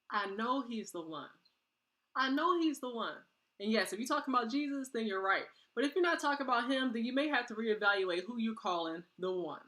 I know he's the one. I know he's the one. And yes, if you're talking about Jesus, then you're right. But if you're not talking about him, then you may have to reevaluate who you calling the one.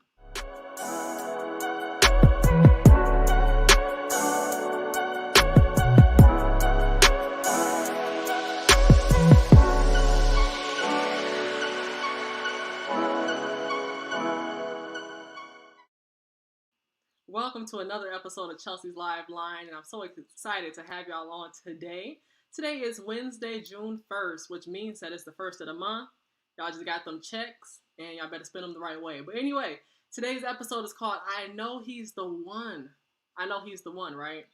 Welcome to another episode of Chelsea's Live Line, and I'm so excited to have y'all on today. Today is Wednesday, June 1st, which means that it's the first of the month. Y'all just got them checks, and y'all better spend them the right way. But anyway, today's episode is called I Know He's the One. I know he's the one, right?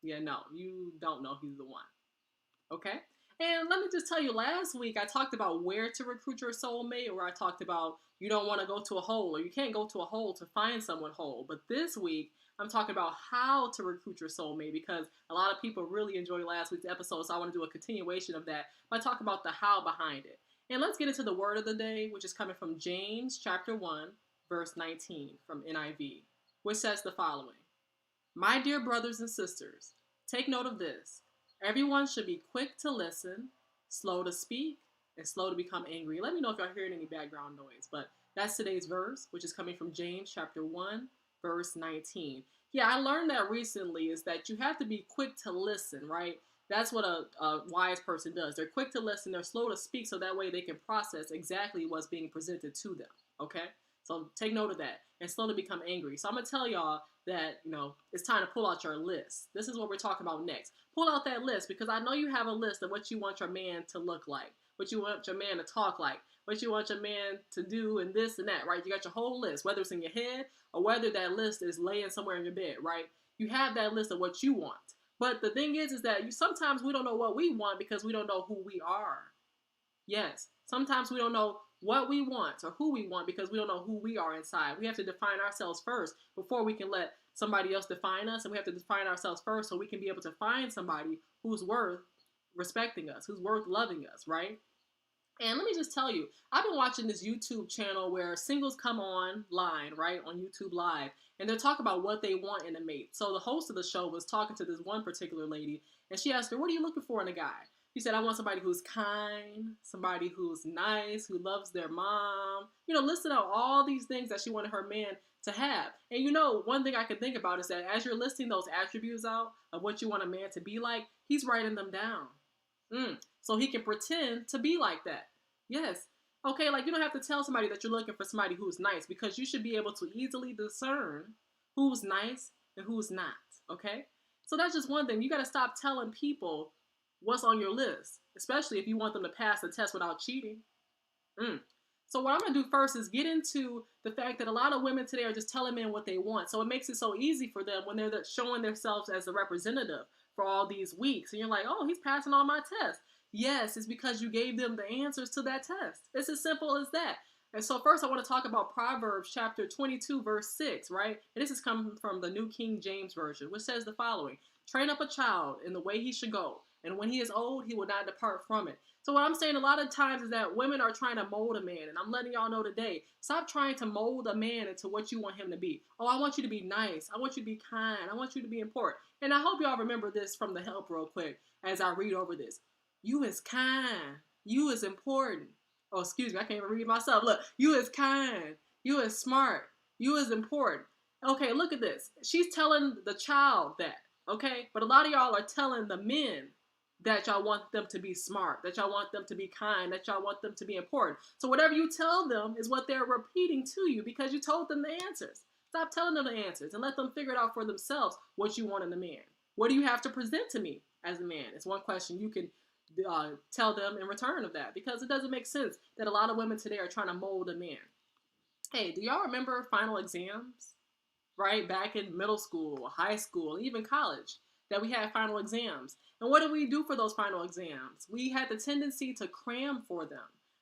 Yeah, no, you don't know he's the one. Okay? And let me just tell you, last week I talked about where to recruit your soulmate, or I talked about you don't want to go to a hole, or you can't go to a hole to find someone whole. But this week, I'm talking about how to recruit your soulmate, because a lot of people really enjoyed last week's episode, so I want to do a continuation of that by talking about the how behind it. And let's get into the word of the day, which is coming from James chapter 1, verse 19 from NIV, which says the following. My dear brothers and sisters, take note of this. Everyone should be quick to listen, slow to speak, and slow to become angry. Let me know if y'all hearing any background noise, but that's today's verse, which is coming from James chapter 1, verse 19. Yeah, I learned that recently, is that you have to be quick to listen, right? That's what a wise person does. They're quick to listen, they're slow to speak, so that way they can process exactly what's being presented to them, okay? So take note of that, and slow to become angry. So I'm going to tell y'all that, it's time to pull out your list. This is what we're talking about next. Pull out that list, because I know you have a list of what you want your man to look like, what you want your man to talk like, what you want your man to do, and this and that, right? You got your whole list, whether it's in your head or whether that list is laying somewhere in your bed, right? You have that list of what you want. But the thing is that sometimes we don't know what we want because we don't know who we are. Yes, sometimes we don't know what we want or who we want because we don't know who we are inside. We have to define ourselves first before we can let somebody else define us, and we have to define ourselves first so we can be able to find somebody who's worth respecting us, who's worth loving us, right? And let me just tell you, I've been watching this YouTube channel where singles come online, right, on YouTube Live, and they're talking about what they want in a mate. So the host of the show was talking to this one particular lady, and she asked her, what are you looking for in a guy? She said, I want somebody who's kind, somebody who's nice, who loves their mom. Listing out all these things that she wanted her man to have. And one thing I can think about is that as you're listing those attributes out of what you want a man to be like, he's writing them down. So he can pretend to be like that. Yes. Okay, like you don't have to tell somebody that you're looking for somebody who's nice, because you should be able to easily discern who's nice and who's not. Okay? So that's just one thing. You got to stop telling people what's on your list, especially if you want them to pass the test without cheating. So what I'm going to do first is get into the fact that a lot of women today are just telling men what they want. So it makes it so easy for them when they're showing themselves as a representative for all these weeks. And you're like, oh, he's passing all my tests. Yes, it's because you gave them the answers to that test. It's as simple as that. And so first I want to talk about Proverbs chapter 22, verse 6, right? And this is coming from the New King James Version, which says the following. Train up a child in the way he should go, and when he is old, he will not depart from it. So what I'm saying a lot of times is that women are trying to mold a man, and I'm letting y'all know today, stop trying to mold a man into what you want him to be. Oh, I want you to be nice. I want you to be kind. I want you to be important. And I hope y'all remember this from the help real quick as I read over this. You is kind. You is important. Oh, excuse me, I can't even read myself. Look, you is kind. You is smart. You is important. Okay, look at this. She's telling the child that, okay? But a lot of y'all are telling the men that y'all want them to be smart, that y'all want them to be kind, that y'all want them to be important. So whatever you tell them is what they're repeating to you because you told them the answers. Stop telling them the answers and let them figure it out for themselves what you want in a man. What do you have to present to me as a man? It's one question you can tell them in return of that, because it doesn't make sense that a lot of women today are trying to mold a man. Hey, do y'all remember final exams? Right? Back in middle school, high school, even college, that we had final exams. And what do we do for those final exams? We had the tendency to cram for them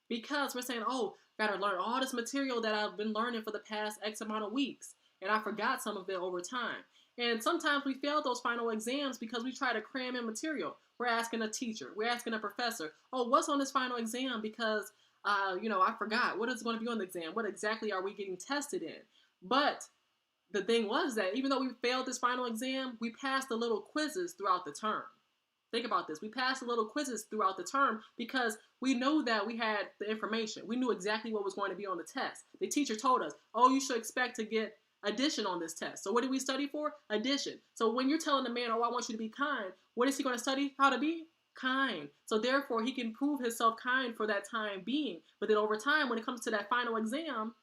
because we're saying, oh, gotta learn all this material that I've been learning for the past X amount of weeks. And I forgot some of it over time. And sometimes we fail those final exams because we try to cram in material. We're asking a teacher, we're asking a professor, oh, what's on this final exam? Because, I forgot. What is going to be on the exam? What exactly are we getting tested in? But the thing was that even though we failed this final exam, we passed the little quizzes throughout the term. Think about this. We passed the little quizzes throughout the term because we knew that we had the information. We knew exactly what was going to be on the test. The teacher told us, oh, you should expect to get addition on this test. So what did we study for? Addition. So when you're telling a man, oh, I want you to be kind, what is he going to study? How to be kind. So therefore, he can prove himself kind for that time being. But then over time, when it comes to that final exam,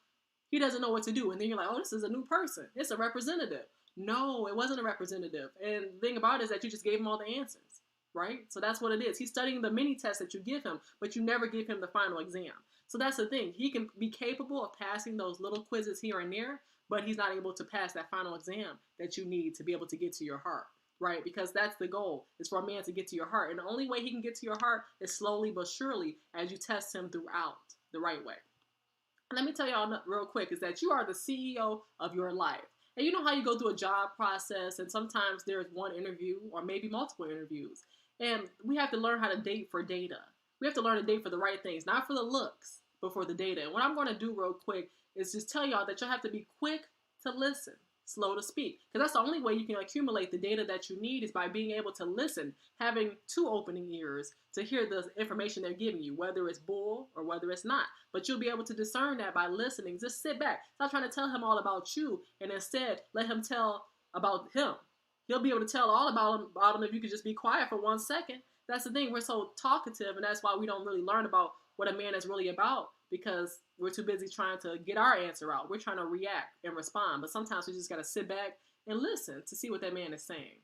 he doesn't know what to do. And then you're like, oh, this is a new person. It's a representative. No, it wasn't a representative. And the thing about it is that you just gave him all the answers. Right? So that's what it is. He's studying the mini tests that you give him, but you never give him the final exam. So that's the thing. He can be capable of passing those little quizzes here and there, but he's not able to pass that final exam that you need to be able to get to your heart. Right? Because that's the goal, is for a man to get to your heart. And the only way he can get to your heart is slowly but surely as you test him throughout the right way. And let me tell y'all real quick is that you are the CEO of your life. And you know how you go through a job process and sometimes there's one interview or maybe multiple interviews. And we have to learn how to date for data. We have to learn to date for the right things, not for the looks, but for the data. And what I'm going to do real quick is just tell y'all that you'll have to be quick to listen, slow to speak. Because that's the only way you can accumulate the data that you need is by being able to listen, having two opening ears to hear the information they're giving you, whether it's bull or whether it's not. But you'll be able to discern that by listening. Just sit back. Stop trying to tell him all about you and instead let him tell about him. He'll be able to tell all about him if you could just be quiet for 1 second. That's the thing. We're so talkative, and that's why we don't really learn about what a man is really about because we're too busy trying to get our answer out. We're trying to react and respond, but sometimes we just got to sit back and listen to see what that man is saying.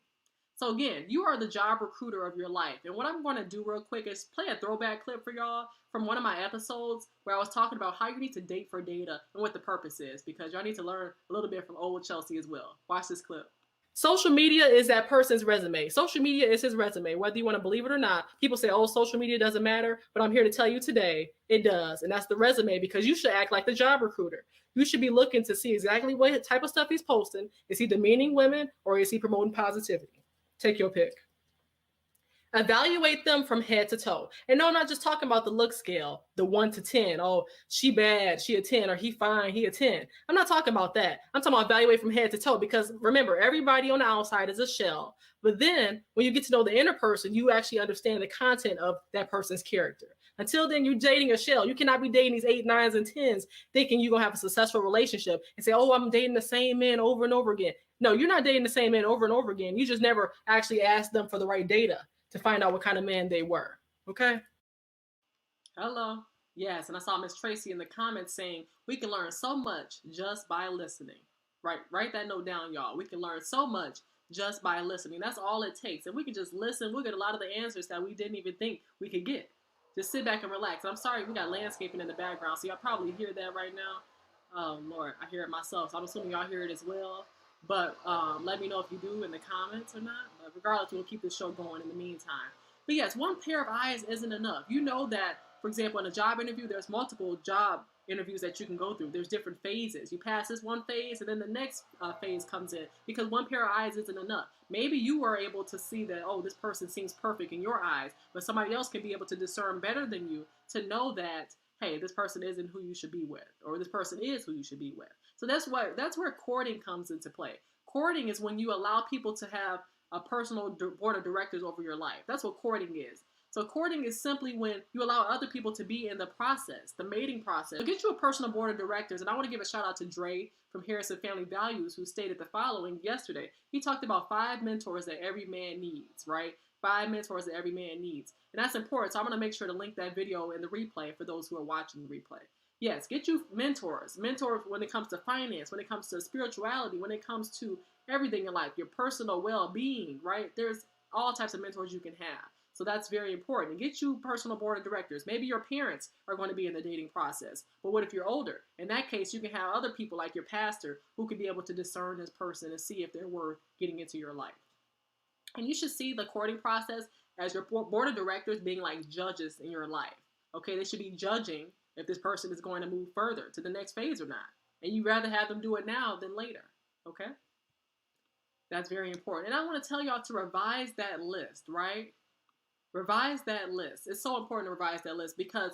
So again, you are the job recruiter of your life. And what I'm going to do real quick is play a throwback clip for y'all from one of my episodes where I was talking about how you need to date for data and what the purpose is because y'all need to learn a little bit from old Chelsea as well. Watch this clip. Social media is that person's resume. Social media is his resume, whether you want to believe it or not. People say, oh, social media doesn't matter, but I'm here to tell you today it does. And that's the resume because you should act like the job recruiter. You should be looking to see exactly what type of stuff he's posting. Is he demeaning women or is he promoting positivity? Take your pick. Evaluate them from head to toe. And no, I'm not just talking about the look scale, the 1 to 10. Oh, she bad, she a 10, or he fine, he a 10. I'm not talking about that. I'm talking about evaluate from head to toe because remember, everybody on the outside is a shell. But then when you get to know the inner person, you actually understand the content of that person's character. Until then, you're dating a shell. You cannot be dating these 8, 9s, and 10s thinking you're going to have a successful relationship and say, oh, I'm dating the same men over and over again. No, you're not dating the same men over and over again. You just never actually asked them for the right data to find out what kind of man they were. Okay? Hello. Yes, and I saw Miss Tracy in the comments saying we can learn so much just by listening. Right? Write that note down, y'all. We can learn so much just by listening. That's all it takes. And we can just listen. We'll get a lot of the answers that we didn't even think we could get. Just sit back and relax. I'm sorry we got landscaping in the background, so y'all probably hear that right now. Oh, Lord, I hear it myself. So I'm assuming y'all hear it as well. But let me know if you do in the comments or not. But regardless, we'll keep this show going in the meantime. But yes, one pair of eyes isn't enough. You know that, for example, in a job interview, there's multiple job interviews that you can go through. There's different phases. You pass this one phase, and then the next phase comes in because one pair of eyes isn't enough. Maybe you were able to see that, oh, this person seems perfect in your eyes, but somebody else can be able to discern better than you to know that, hey, this person isn't who you should be with, or this person is who you should be with. So that's where courting comes into play. Courting is when you allow people to have a personal board of directors over your life. That's what courting is. So courting is simply when you allow other people to be in the process, the mating process. So get you a personal board of directors, and I want to give a shout out to Dre from Harrison Family Values, who stated the following yesterday. He talked about 5 mentors that every man needs, right? 5 mentors that every man needs. And that's important. So I'm going to make sure to link that video in the replay for those who are watching the replay. Yes, get you mentors. Mentors when it comes to finance, when it comes to spirituality, when it comes to everything in life, your personal well-being, right? There's all types of mentors you can have. So that's very important. Get you personal board of directors. Maybe your parents are going to be in the dating process. But what if you're older? In that case, you can have other people like your pastor who could be able to discern this person and see if they're worth getting into your life. And you should see the courting process as your board of directors being like judges in your life. Okay, they should be judging if this person is going to move further to the next phase or not. And you'd rather have them do it now than later. Okay? That's very important. And I want to tell y'all to revise that list, right? Revise that list. It's so important to revise that list because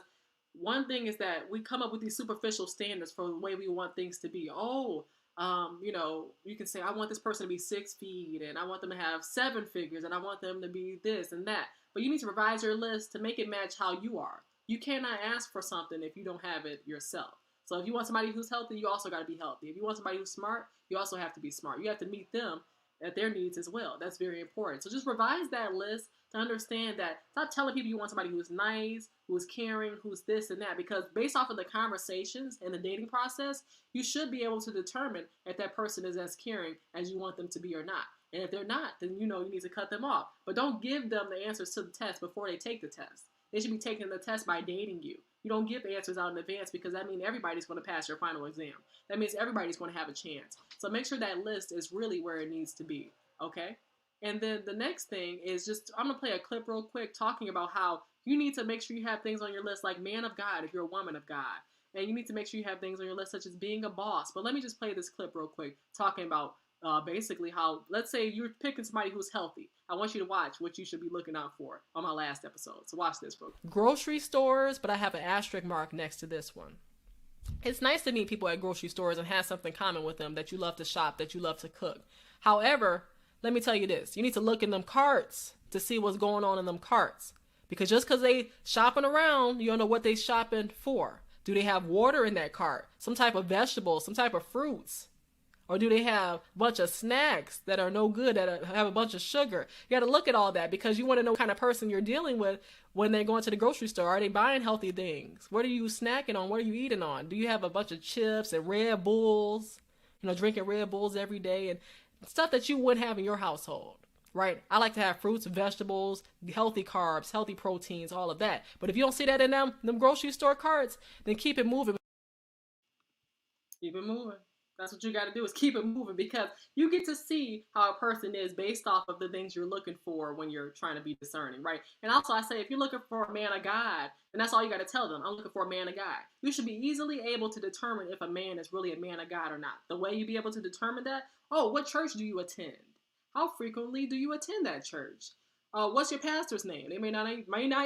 one thing is that we come up with these superficial standards for the way we want things to be. Oh, You can say, I want this person to be 6 feet and I want them to have 7 figures and I want them to be this and that. But you need to revise your list to make it match how you are. You cannot ask for something if you don't have it yourself. So if you want somebody who's healthy, you also got to be healthy. If you want somebody who's smart, you also have to be smart. You have to meet them at their needs as well. That's very important. So just revise that list to understand that. Stop telling people you want somebody who's nice, who's caring, who's this and that, because based off of the conversations and the dating process, you should be able to determine if that person is as caring as you want them to be or not. And if they're not, then you need to cut them off. But don't give them the answers to the test before they take the test. They should be taking the test by dating you. You don't give answers out in advance because that means everybody's going to pass your final exam. That means everybody's going to have a chance. So make sure that list is really where it needs to be, okay? And then the next thing is I'm going to play a clip real quick talking about how you need to make sure you have things on your list like man of God if you're a woman of God. And you need to make sure you have things on your list such as being a boss. But let me just play this clip real quick talking about basically how, let's say you're picking somebody who's healthy. I want you to watch what you should be looking out for on my last episode. So watch this, folks. Grocery stores, but I have an asterisk mark next to this one. It's nice to meet people at grocery stores and have something common with them, that you love to shop, that you love to cook. However, let me tell you this. You need to look in them carts to see what's going on in them carts. Because just because they shopping around, you don't know what they shopping for. Do they have water in that cart? Some type of vegetables, some type of fruits? Or do they have a bunch of snacks that are no good, that have a bunch of sugar? You got to look at all that because you want to know what kind of person you're dealing with when they're going to the grocery store. Are they buying healthy things? What are you snacking on? What are you eating on? Do you have a bunch of chips and Red Bulls? Drinking Red Bulls every day and stuff that you wouldn't have in your household, right? I like to have fruits, vegetables, healthy carbs, healthy proteins, all of that. But if you don't see that in them grocery store carts, then keep it moving. Keep it moving. That's what you got to do, is keep it moving, because you get to see how a person is based off of the things you're looking for when you're trying to be discerning, right? And also I say, if you're looking for a man of God, then that's all you got to tell them. I'm looking for a man of God. You should be easily able to determine if a man is really a man of God or not. The way you be able to determine that, what church do you attend? How frequently do you attend that church? What's your pastor's name? They may not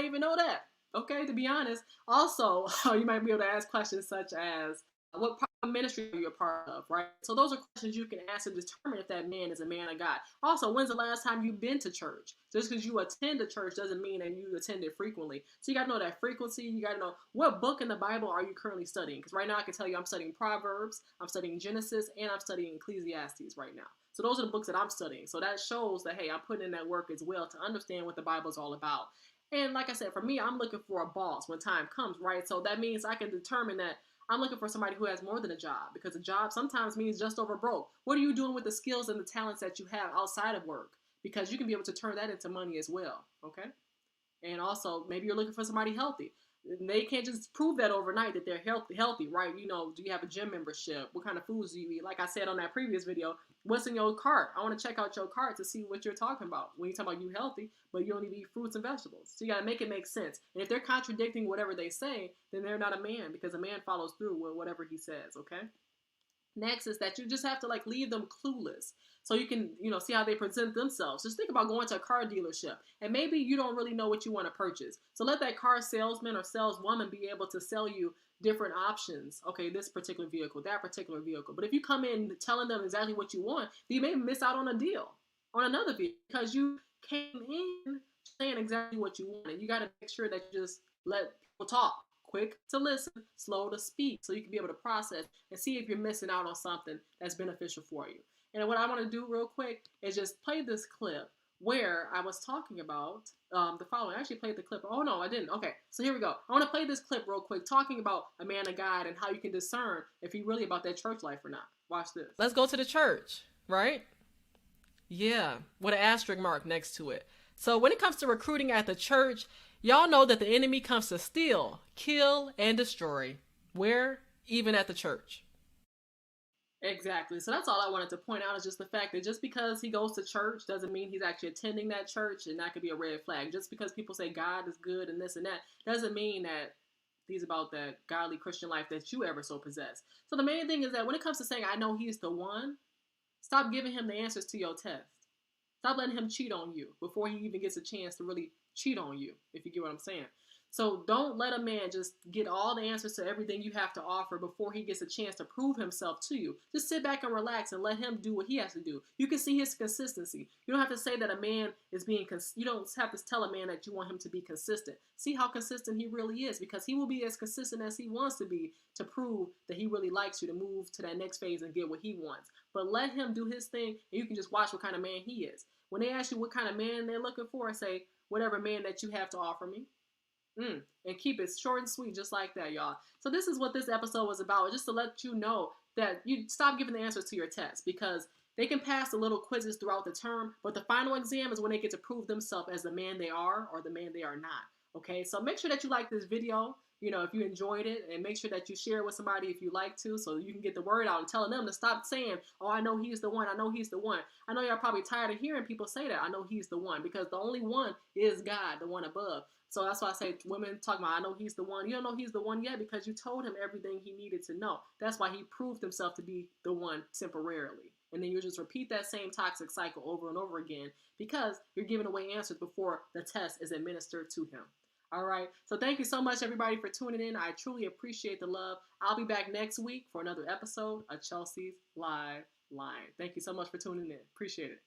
even know that. Okay, to be honest. Also, you might be able to ask questions such as, what ministry are you a part of, right? So those are questions you can ask to determine if that man is a man of God. Also, when's the last time you've been to church? Just because you attend a church doesn't mean that you attend it frequently. So you got to know that frequency. You got to know what book in the Bible are you currently studying. Because right now I can tell you I'm studying Proverbs, I'm studying Genesis, and I'm studying Ecclesiastes right now. So those are the books that I'm studying. So that shows that, hey, I'm putting in that work as well to understand what the Bible is all about. And like I said, for me, I'm looking for a boss when time comes, right? So that means I can determine that I'm looking for somebody who has more than a job, because a job sometimes means just over broke. What are you doing with the skills and the talents that you have outside of work? Because you can be able to turn that into money as well, okay? And also, maybe you're looking for somebody healthy. They can't just prove that overnight that they're healthy, right? Do you have a gym membership? What kind of foods do you eat? Like I said on that previous video, what's in your cart? I want to check out your cart to see what you're talking about. When you talk about you healthy, but you don't even eat fruits and vegetables. So you got to make it make sense. And if they're contradicting whatever they say, then they're not a man, because a man follows through with whatever he says, okay? Next is that you just have to leave them clueless. So you can, see how they present themselves. Just think about going to a car dealership and maybe you don't really know what you want to purchase. So let that car salesman or saleswoman be able to sell you different options. Okay, this particular vehicle, that particular vehicle. But if you come in telling them exactly what you want, you may miss out on a deal on another vehicle because you came in saying exactly what you want. And you got to make sure that you just let people talk. Quick to listen, slow to speak, so you can be able to process and see if you're missing out on something that's beneficial for you. And what I want to do real quick is just play this clip where I was talking about the following. I actually played the clip. Oh, no, I didn't. Okay, so here we go. I want to play this clip real quick talking about a man of God and how you can discern if he's really about that church life or not. Watch this. Let's go to the church, right? Yeah, with an asterisk mark next to it. So when it comes to recruiting at the church, y'all know that the enemy comes to steal, kill, and destroy. Where? Even at the church. Exactly. So that's all I wanted to point out, is just the fact that just because he goes to church doesn't mean he's actually attending that church, and that could be a red flag. Just because people say God is good and this and that doesn't mean that he's about that godly Christian life that you ever so possess. So the main thing is that when it comes to saying, I know he's the one, stop giving him the answers to your test. Stop letting him cheat on you before he even gets a chance to really cheat on you, if you get what I'm saying. So don't let a man just get all the answers to everything you have to offer before he gets a chance to prove himself to you. Just sit back and relax and let him do what he has to do. You can see his consistency. You don't have to say that a man is being, you don't have to tell a man that you want him to be consistent. See how consistent he really is, because he will be as consistent as he wants to be to prove that he really likes you, to move to that next phase and get what he wants. But let him do his thing, and you can just watch what kind of man he is. When they ask you what kind of man they're looking for, say, whatever man that you have to offer me. And keep it short and sweet, just like that, y'all. So this is what this episode was about, just to let you know that you stop giving the answers to your test, because they can pass the little quizzes throughout the term, but the final exam is when they get to prove themselves as the man they are or the man they are not. Okay, so make sure that you like this video, if you enjoyed it, and make sure that you share it with somebody if you like to, so you can get the word out and telling them to stop saying, oh, I know he's the one, I know he's the one. I know y'all probably tired of hearing people say that, I know he's the one, because the only one is God, the one above. So that's why I say women talk about, I know he's the one. You don't know he's the one yet because you told him everything he needed to know. That's why he proved himself to be the one temporarily. And then you just repeat that same toxic cycle over and over again because you're giving away answers before the test is administered to him. All right. So thank you so much, everybody, for tuning in. I truly appreciate the love. I'll be back next week for another episode of Chelsea's Live Line. Thank you so much for tuning in. Appreciate it.